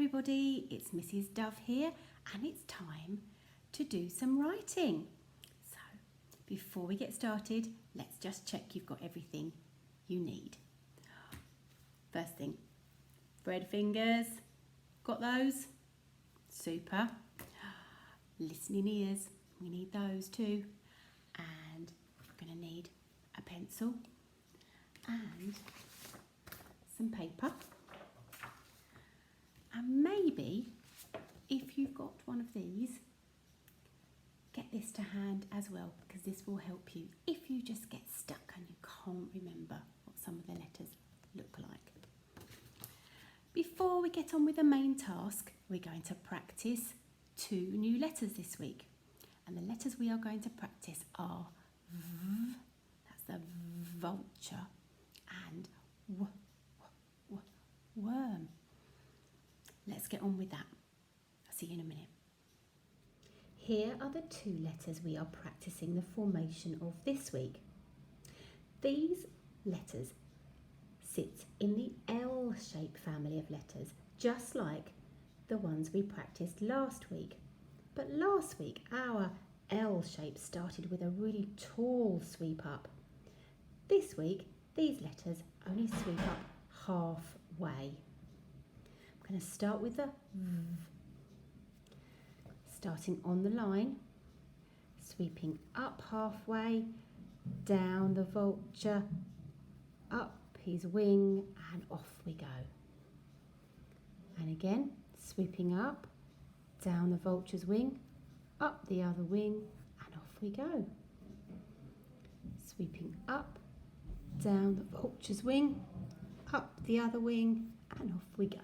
everybody, it's Mrs. Dove here and it's time to do some writing. So before we get started, let's just check you've got everything you need. First thing, thread fingers, got those? Super. Listening ears, we need those too. And we're going to need a pencil and some paper. And maybe, if you've got one of these, get this to hand as well, because this will help you if you just get stuck and you can't remember what some of the letters look like. Before we get on with the main task, we're going to practice 2 new letters this week. And the letters we are going to practice are V, that's the vulture, and W, worm. Let's get on with that. I'll see you in a minute. Here are the 2 letters we are practicing the formation of this week. These letters sit in the L-shaped family of letters, just like the ones we practiced last week. But last week, our L shape started with a really tall sweep up. This week, these letters only sweep up halfway. I'm going to start with the V. Starting on the line, sweeping up halfway, down the vulture, up his wing, and off we go. And again, sweeping up, down the vulture's wing, up the other wing, and off we go. Sweeping up, down the vulture's wing, up the other wing, and off we go.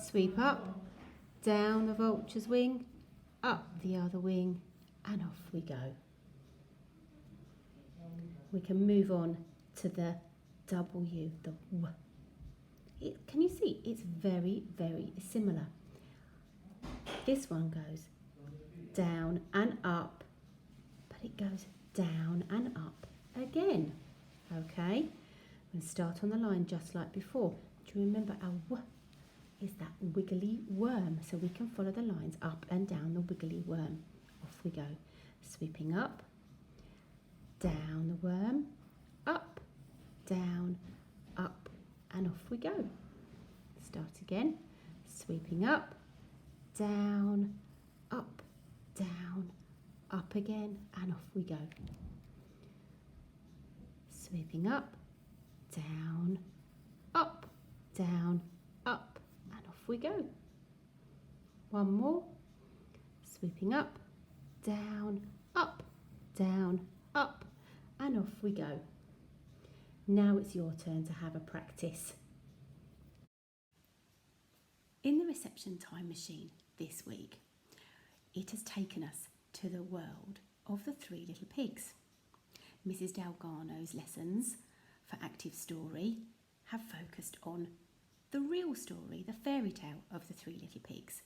Sweep up, down the vulture's wing, up the other wing, and off we go. We can move on to the W, the W. Can you see? It's very, very similar. This one goes down and up, but it goes down and up again. Okay, we'll start on the line just like before. Do you remember our W is that wiggly worm? So we can follow the lines up and down the wiggly worm. Off we go. Sweeping up, down the worm, up, down, up, and off we go. Start again. Sweeping up, down, up again, and off we go. Sweeping up, down, up, and off we go. One more. Sweeping up, down, up, and off we go. Now it's your turn to have a practice. In the reception time machine this week, it has taken us to the world of the 3 little pigs. Mrs. Delgano's lessons for active story have focused on the real story, the fairy tale of the 3 little pigs.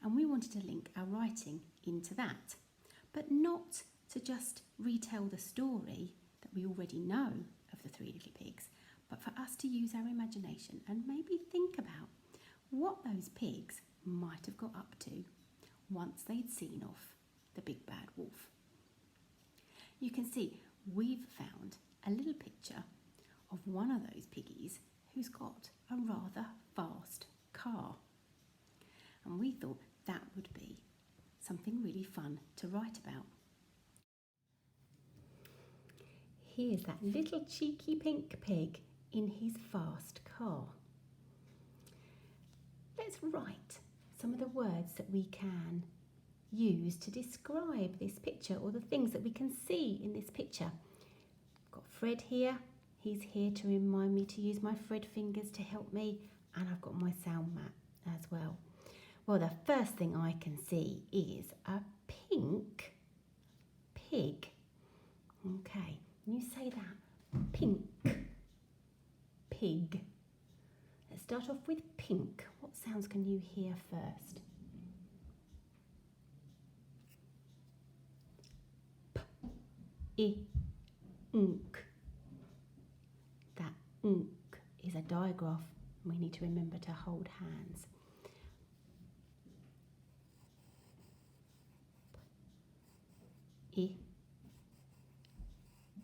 And we wanted to link our writing into that, but not to just retell the story that we already know of the 3 little pigs, but for us to use our imagination and maybe think about what those pigs might have got up to once they'd seen off the big bad wolf. You can see we've found a little picture of one of those piggies who's got a rather fast car. And we thought that would be something really fun to write about. Here's that little cheeky pink pig in his fast car. Let's write some of the words that we can use to describe this picture, or the things that we can see in this picture. I've got Fred here. He's here to remind me to use my Fred fingers to help me, and I've got my sound mat as well. Well, the first thing I can see is a pink pig. Okay, you say that. Pink pig. Let's start off with pink. What sounds can you hear first? P, I, nk. That nk is a digraph We need to remember to hold hands.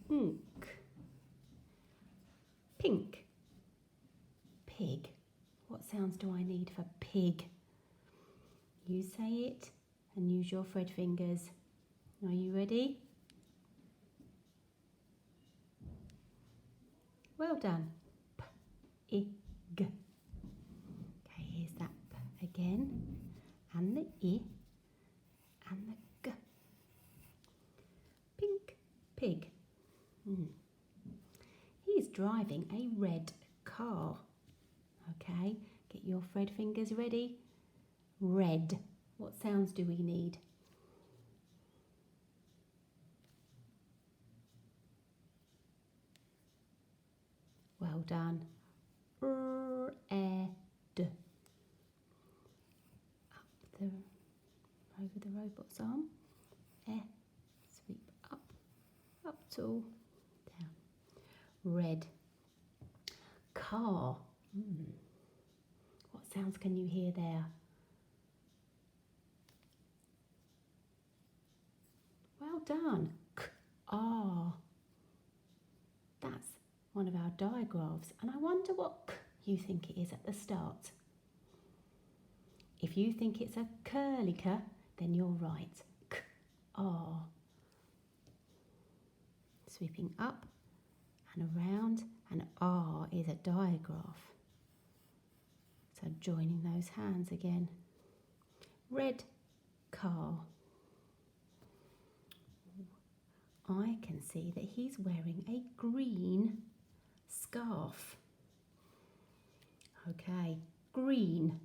Ink. Pink. Pig. What sounds do I need for pig? You say it and use your thread fingers. Are you ready? Well done. P-I-G. Okay, here's that P again. And the I and the G. Pink pig. He's driving a red car. Okay, get your thread fingers ready. Red. What sounds do we need? Well done. Red. Over the robot's arm. Sweep up tall, down. Red. Car. What sounds can you hear there? Well done. K-R. That's one of our digraphs, and I wonder what K you think it is at the start. If you think it's a curly K, then you're right. K-R. Sweeping up and around, and R is a digraph. So joining those hands again. Red car. I can see that he's wearing a green scarf. Okay, green.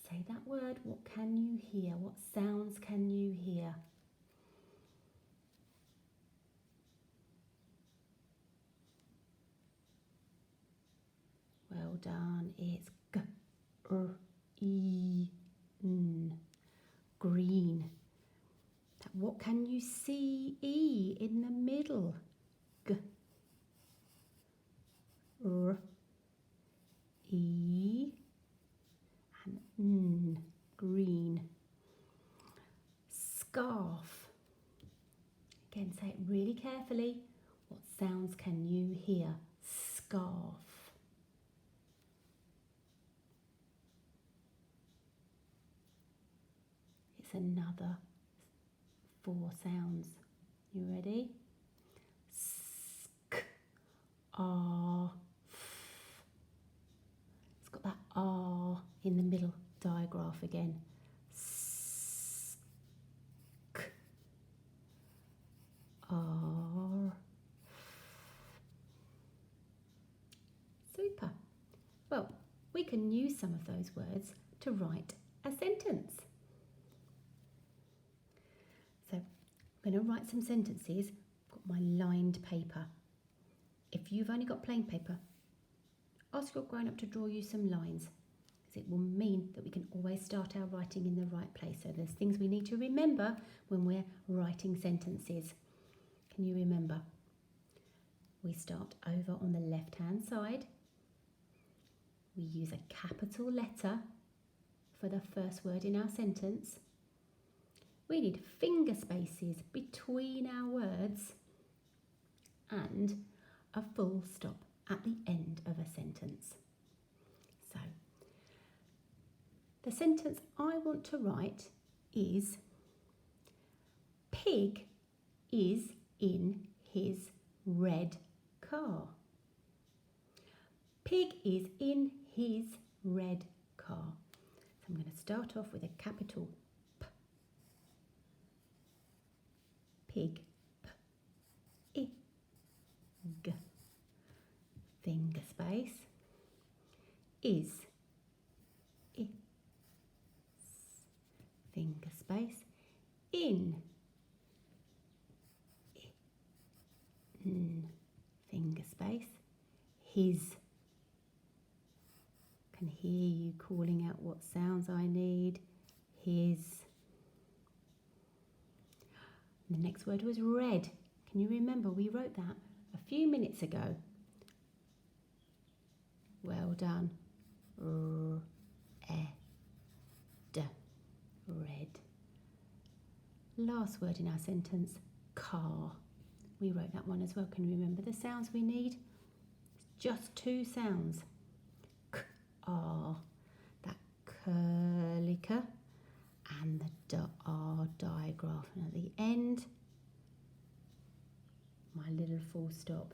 Say that word. What can you hear? What sounds can you hear? Well done. It's G-R-E-N. Green. What can you see? E in the middle. G. R. E. And N. Green. Scarf. Again, say it really carefully. What sounds can you hear? Scarf. It's another 4 sounds. You ready? Sk, R, F. It's got that R in the middle digraph again. Sk, R, Super. Well, we can use some of those words to write a sentence. So I'm going to write some sentences. I've got my lined paper. If you've only got plain paper, ask your grown-up to draw you some lines, because it will mean that we can always start our writing in the right place. So there's things we need to remember when we're writing sentences. Can you remember? We start over on the left-hand side. We use a capital letter for the first word in our sentence. We need finger spaces between our words and a full stop at the end of a sentence. So, the sentence I want to write is, Pig is in his red car. Pig is in his red car. So I'm going to start off with a capital P. Pig. P-I-G. Finger space. Is. I. Finger space. In. I. Finger space. His. Can hear you calling out what sounds I need. His. And the next word was red. Can you remember we wrote that a few minutes ago? Well done. red. Last word in our sentence, car. We wrote that one as well. Can you remember the sounds we need? It's just 2 sounds. K-R, that curly K, and the D-R digraph. And at the end, my little full stop.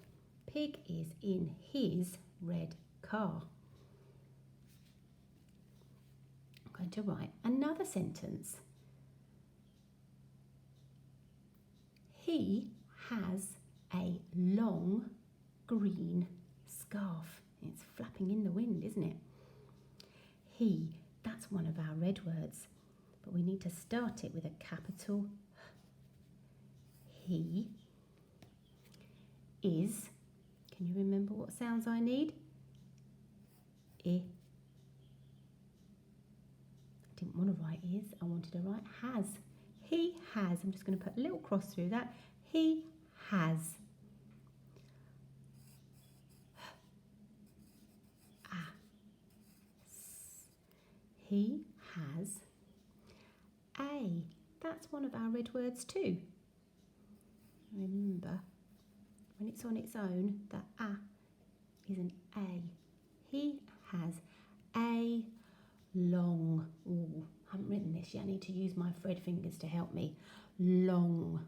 Pig is in his red car. I'm going to write another sentence. He has a long green scarf. It's flapping in the wind, isn't it? He, that's one of our red words, but we need to start it with a capital He is, can you remember what sounds I need? I didn't want to write is, I wanted to write has. He has, I'm just going to put a little cross through that. He has. He has a. That's one of our red words too. Remember, when it's on its own, the a is an a. He has a long. Ooh, I haven't written this yet. I need to use my thread fingers to help me. Long.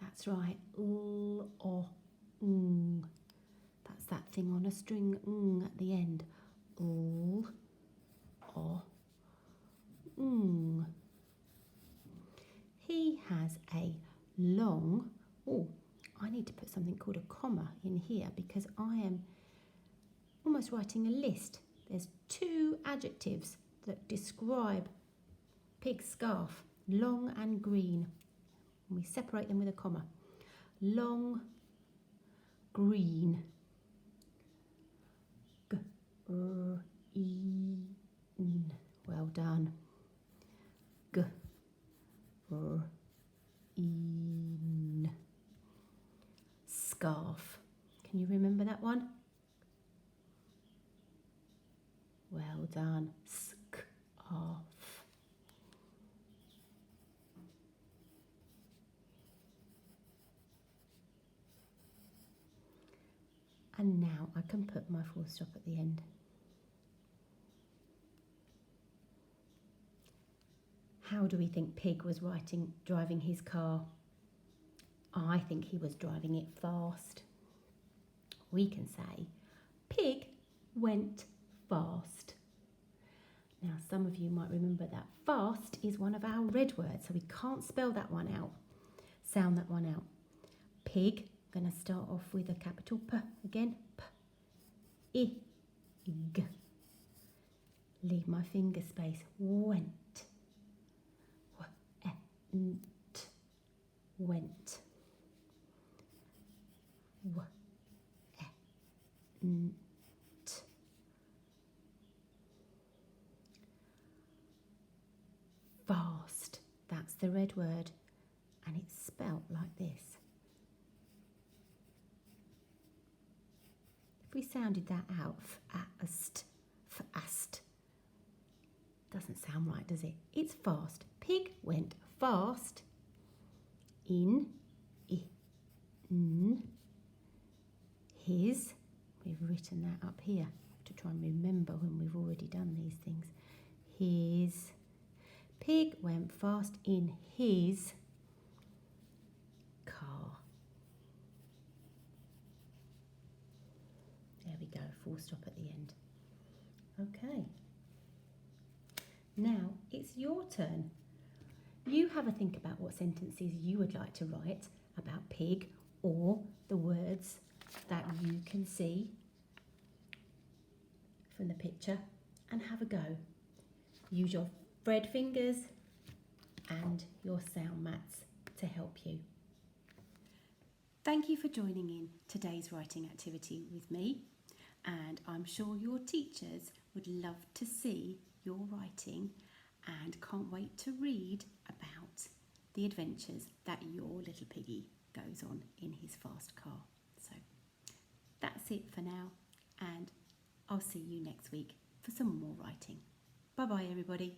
That's right. L o ng. That's that thing on a string ng at the end. L o ng. He has a long. Oh, I need to put something called a comma in here because I am almost writing a list. There's 2 adjectives that describe pig's scarf, long and green. And we separate them with a comma. Long, green. G-r-e-n. Well done. G-r-e-n. Scarf. Can you remember that one? Well done. Scarf. And now I can put my full stop at the end. How do we think Pig was driving his car? I think he was driving it fast. We can say, Pig went fast. Now, some of you might remember that fast is one of our red words, so we can't spell that one out. Sound that one out. Pig, I'm going to start off with a capital P again. P, I, G. Leave my finger space. Went. W-e-n-t. Went. W-e-n-t. Fast. That's the red word. And it's spelt like this. If we sounded that out, fast, fast. Doesn't sound right, does it? It's fast. Pig went fast in his. We've written that up here to try and remember when we've already done these things. His. Pig went fast in his car. There we go, full stop at the end. Okay. Now it's your turn. You have a think about what sentences you would like to write about pig or the words that you can see from the picture and have a go. Use your thread fingers and your sound mats to help you. Thank you for joining in today's writing activity with me, and I'm sure your teachers would love to see your writing and can't wait to read about the adventures that your little piggy goes on in his fast car. So that's it for now, and I'll see you next week for some more writing. Bye bye everybody.